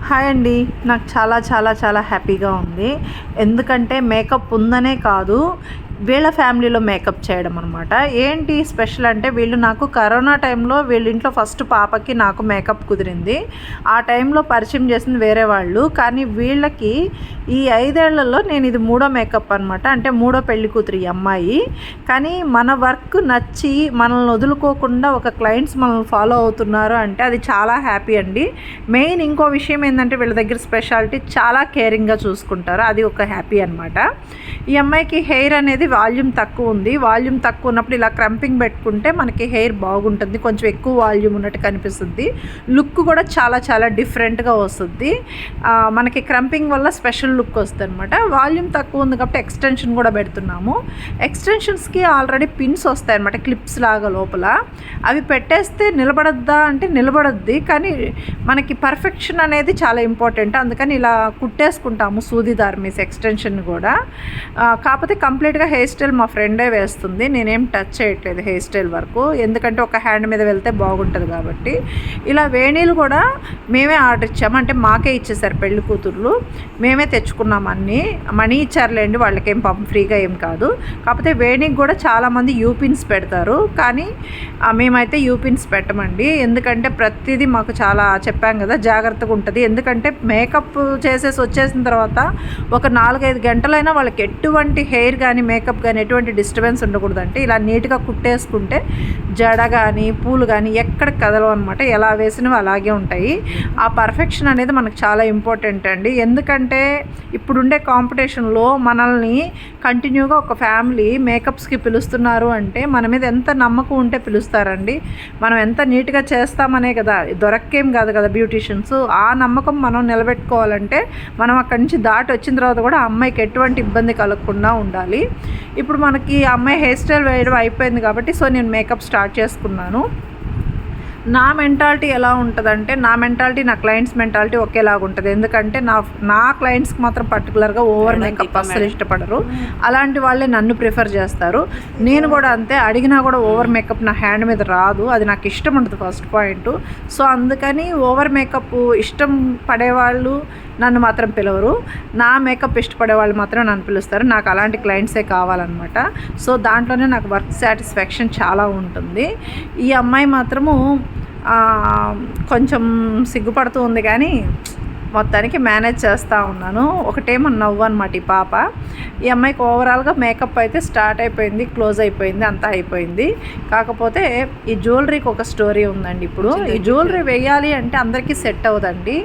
Hi అండి. నాకు చాలా చాలా చాలా హ్యాపీగా ఉంది. ఎందుకంటే మేకప్ ఉందనే కాదు, వీళ్ళ ఫ్యామిలీలో మేకప్ చేయడం అనమాట. ఏంటి స్పెషల్ అంటే, వీళ్ళు నాకు కరోనా టైంలో వీళ్ళ ఇంట్లో ఫస్ట్ పాపకి నాకు మేకప్ కుదిరింది. ఆ టైంలో పరిచయం చేసింది వేరే వాళ్ళు, కానీ వీళ్ళకి ఈ 5 ఏళ్లలో నేను ఇది మూడో మేకప్ అనమాట. అంటే మూడో పెళ్లి కూతురు ఈ అమ్మాయి. కానీ మన వర్క్ నచ్చి మనల్ని వదులుకోకుండా ఒక క్లయింట్స్ మనల్ని ఫాలో అవుతున్నారు అంటే అది చాలా హ్యాపీ అండి. మెయిన్ ఇంకో విషయం ఏంటంటే, వీళ్ళ దగ్గర స్పెషాలిటీ చాలా కేరింగ్గా చూసుకుంటారు. అది ఒక హ్యాపీ అనమాట. ఈ అమ్మాయికి హెయిర్ అనేది వాల్యూమ్ తక్కువ ఉంది. వాల్యూమ్ తక్కువ ఉన్నప్పుడు ఇలా క్రంపింగ్ పెట్టుకుంటే మనకి హెయిర్ బాగుంటుంది, కొంచెం ఎక్కువ వాల్యూమ్ ఉన్నట్టు కనిపిస్తుంది. లుక్ కూడా చాలా చాలా డిఫరెంట్గా వస్తుంది. మనకి క్రంపింగ్ వల్ల స్పెషల్ లుక్ వస్తుంది అనమాట. వాల్యూమ్ తక్కువ ఉంది కాబట్టి ఎక్స్టెన్షన్ కూడా పెడుతున్నాము. ఎక్స్టెన్షన్స్కి ఆల్రెడీ పిన్స్ వస్తాయి అనమాట, క్లిప్స్ లాగా లోపల. అవి పెట్టేస్తే నిలబడద్దా అంటే నిలబడద్ది, కానీ మనకి పర్ఫెక్షన్ అనేది చాలా ఇంపార్టెంట్. అందుకని ఇలా కుట్టేసుకుంటాము సూది దారి మీస్ ఎక్స్టెన్షన్ కూడా. కాకపోతే కంప్లీట్గా హెయిర్ స్టైల్ మా ఫ్రెండే వేస్తుంది, నేనేం టచ్ చేయట్లేదు హెయిర్ స్టైల్ వరకు. ఎందుకంటే ఒక హ్యాండ్ మీద వెళ్తే బాగుంటుంది కాబట్టి. ఇలా వేణీలు కూడా మేమే ఆర్డర్ ఇచ్చాము, అంటే మాకే ఇచ్చేసారు పెళ్లి కూతుర్లు. మేమే తెచ్చుకున్నాం అన్నీ. మనీ ఇచ్చారులేండి, వాళ్ళకేం పాపం ఫ్రీగా ఏం కాదు. కాకపోతే వేణికి కూడా చాలామంది యూపిన్స్ పెడతారు, కానీ మేమైతే యూపిన్స్ పెట్టమండి. ఎందుకంటే ప్రతిదీ మాకు చాలా చెప్పాం కదా, జాగ్రత్తగా ఉంటుంది. ఎందుకంటే మేకప్ చేసేసి వచ్చేసిన తర్వాత ఒక 4-5 గంటలైనా వాళ్ళకి ఎటువంటి హెయిర్ కానీ మేకప్ కానీ ఎటువంటి డిస్టర్బెన్స్ ఉండకూడదంటే ఇలా నీట్గా కుట్టేసుకుంటే జడ కానీ పూలు కానీ ఎక్కడ కదలవు అనమాట. ఎలా వేసినవి అలాగే ఉంటాయి. ఆ పర్ఫెక్షన్ అనేది మనకు చాలా ఇంపార్టెంట్ అండి. ఎందుకంటే ఇప్పుడుండే కాంపిటీషన్లో మనల్ని కంటిన్యూగా ఒక ఫ్యామిలీ మేకప్స్కి పిలుస్తున్నారు అంటే మన మీద ఎంత నమ్మకం ఉంటే పిలుస్తారండి. మనం ఎంత నీట్గా చేస్తామనే కదా, దొరక్కేం కాదు కదా బ్యూటీషియన్స్. ఆ నమ్మకం మనం నిలబెట్టుకోవాలంటే మనం అక్కడి నుంచి దాటి వచ్చిన తర్వాత కూడా ఆ అమ్మాయికి ఎటువంటి ఇబ్బంది కలగకుండా ఉండాలి. ఇప్పుడు మనకి ఆ అమ్మాయి హెయిర్ స్టైల్ వేయడం అయిపోయింది కాబట్టి నేను మేకప్ స్టార్ట్ చేసుకున్నాను. నా మెంటాలిటీ ఎలా ఉంటుందంటే, నా మెంటాలిటీ నా క్లయింట్స్ మెంటాలిటీ ఒకేలాగా ఉంటుంది. ఎందుకంటే నా క్లయింట్స్కి మాత్రం పర్టికులర్గా ఓవర్ మేకప్ అస్సలు ఇష్టపడరు. అలాంటి వాళ్ళే నన్ను ప్రిఫర్ చేస్తారు. నేను కూడా అంతే, అడిగినా కూడా ఓవర్ మేకప్ నా హ్యాండ్ మీద రాదు, అది నాకు ఇష్టం ఉంటుంది ఫస్ట్ పాయింట్. సో అందుకని ఓవర్ మేకప్ ఇష్టం పడేవాళ్ళు నన్ను మాత్రం పిలవరు, నా మేకప్ ఇష్టపడే వాళ్ళు మాత్రం నన్ను పిలుస్తారు. నాకు అలాంటి క్లయింట్సే కావాలన్నమాట. సో దాంట్లోనే నాకు వర్క్ సాటిస్ఫాక్షన్ చాలా ఉంటుంది. ఈ అమ్మాయి మాత్రము కొంచెం సిగ్గుపడుతూ ఉంది, కానీ మొత్తానికి మేనేజ్ చేస్తూ ఉన్నాను. ఒకటేమో నవ్వు అనమాట ఈ పాప. ఈ అమ్మాయికి ఓవరాల్గా మేకప్ అయితే స్టార్ట్ అయిపోయింది, క్లోజ్ అయిపోయింది, అంతా అయిపోయింది. కాకపోతే ఈ జ్యువెలరీకి ఒక స్టోరీ ఉందండి. ఇప్పుడు ఈ జ్యువెలరీ వేయాలి అంటే అందరికీ సెట్ అవ్వదండి.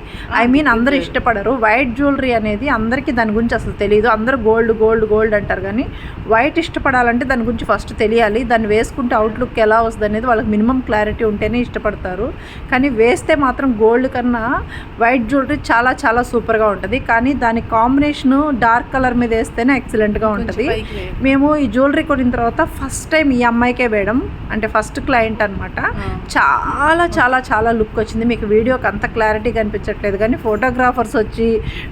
అందరూ ఇష్టపడరు. వైట్ జ్యువెలరీ అనేది అందరికీ దాని గురించి అసలు తెలియదు. అందరూ గోల్డ్ గోల్డ్ గోల్డ్ అంటారు, కానీ వైట్ ఇష్టపడాలంటే దాని గురించి ఫస్ట్ తెలియాలి. దాన్ని వేసుకుంటే అవుట్లుక్ ఎలా వస్తుంది అనేది వాళ్ళకి మినిమం క్లారిటీ ఉంటేనే ఇష్టపడతారు. కానీ వేస్తే మాత్రం గోల్డ్ కన్నా వైట్ జ్యువెలరీ చాలా చాలా సూపర్గా ఉంటుంది. కానీ దాని కాంబినేషను డార్క్ కలర్ మీద వేస్తేనే ఎక్సలెంట్గా ఉంటుంది. మేము ఈ జ్యువెలరీ కొనిన తర్వాత ఫస్ట్ టైం ఈ అమ్మాయికే వేయడం, అంటే ఫస్ట్ క్లయింట్ అనమాట. చాలా చాలా చాలా లుక్ వచ్చింది. మీకు వీడియోకి అంత క్లారిటీ కనిపించట్లేదు, కానీ ఫోటోగ్రాఫర్స్ వచ్చి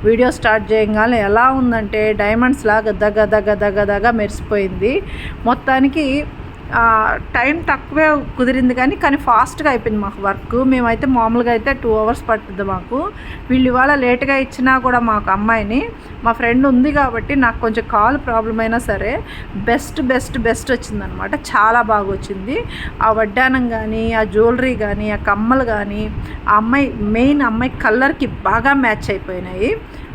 వీడియో స్టార్ట్ చేయగానే ఎలా ఉందంటే డైమండ్స్ లాగా దగ్గ దగ్గ దగ్గ దగ్గ మెరిసిపోయింది. మొత్తానికి టైం తక్కువే కుదిరింది, కానీ ఫాస్ట్గా అయిపోయింది మాకు వర్క్. మేమైతే మామూలుగా అయితే 2 hours పట్టుద్ది మాకు. వీళ్ళు ఇవాళ లేట్గా ఇచ్చినా కూడా మాకు అమ్మాయిని, మా ఫ్రెండ్ ఉంది కాబట్టి నాకు కొంచెం కాల్ ప్రాబ్లం అయినా సరే బెస్ట్ బెస్ట్ బెస్ట్ వచ్చిందనమాట. చాలా బాగా వచ్చింది. ఆ వడ్డానం కానీ, ఆ జ్యువెలరీ కానీ, ఆ కమ్మలు కానీ, ఆ అమ్మాయి కలర్కి బాగా మ్యాచ్ అయిపోయినాయి.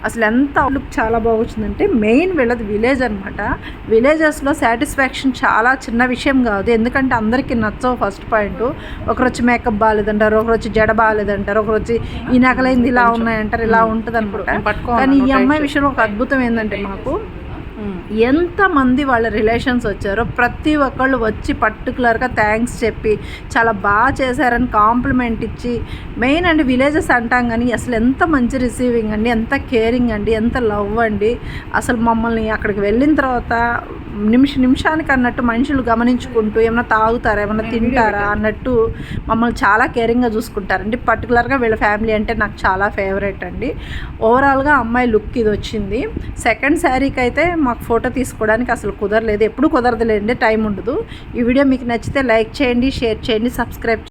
అసలు ఎంత లుక్ చాలా బాగా వచ్చిందంటే, మెయిన్ వీళ్ళది విలేజ్ అనమాట. విలేజెస్లో సాటిస్ఫాక్షన్ చాలా చిన్న విషయం కాదు. ఎందుకంటే అందరికీ నచ్చవు ఫస్ట్ పాయింట్. ఒకరు వచ్చి మేకప్ బాగాలేదంటారు, ఒకరు వచ్చి జడ బాగాలేదంటారు, ఒకరు వచ్చి ఈ నగలైంది ఇలా ఉన్నాయంటారు. ఇలా ఉంటుంది అనమాట. కానీ ఈ అమ్మాయి విషయంలో ఒక అద్భుతం ఏంటంటే, మాకు ఎంతమంది వాళ్ళ రిలేషన్స్ వచ్చారో ప్రతి ఒక్కళ్ళు వచ్చి పర్టికులర్గా థ్యాంక్స్ చెప్పి చాలా బాగా చేశారని కాంప్లిమెంట్ ఇచ్చి, మెయిన్ అండి విలేజెస్ అంటాం కానీ అసలు ఎంత మంచి రిసీవింగ్ అండి, ఎంత కేరింగ్ అండి, ఎంత లవ్ అండి. అసలు మమ్మల్ని అక్కడికి వెళ్ళిన తర్వాత నిమిషానికి అన్నట్టు మనుషులు గమనించుకుంటూ ఏమైనా తాగుతారా, ఏమైనా తింటారా అన్నట్టు మమ్మల్ని చాలా కేరింగ్గా చూసుకుంటారండి. పర్టికులర్గా వీళ్ళ ఫ్యామిలీ అంటే నాకు చాలా ఫేవరెట్ అండి. ఓవరాల్గా అమ్మాయి లుక్ ఇది వచ్చింది. సెకండ్ శారీకి అయితే మాకు ఫోటో తీసుకోవడానికి అసలు కుదరలేదు, ఎప్పుడు కుదరదులేండి, టైం ఉండదు. ఈ వీడియో మీకు నచ్చితే లైక్ చేయండి, షేర్ చేయండి, సబ్స్క్రైబ్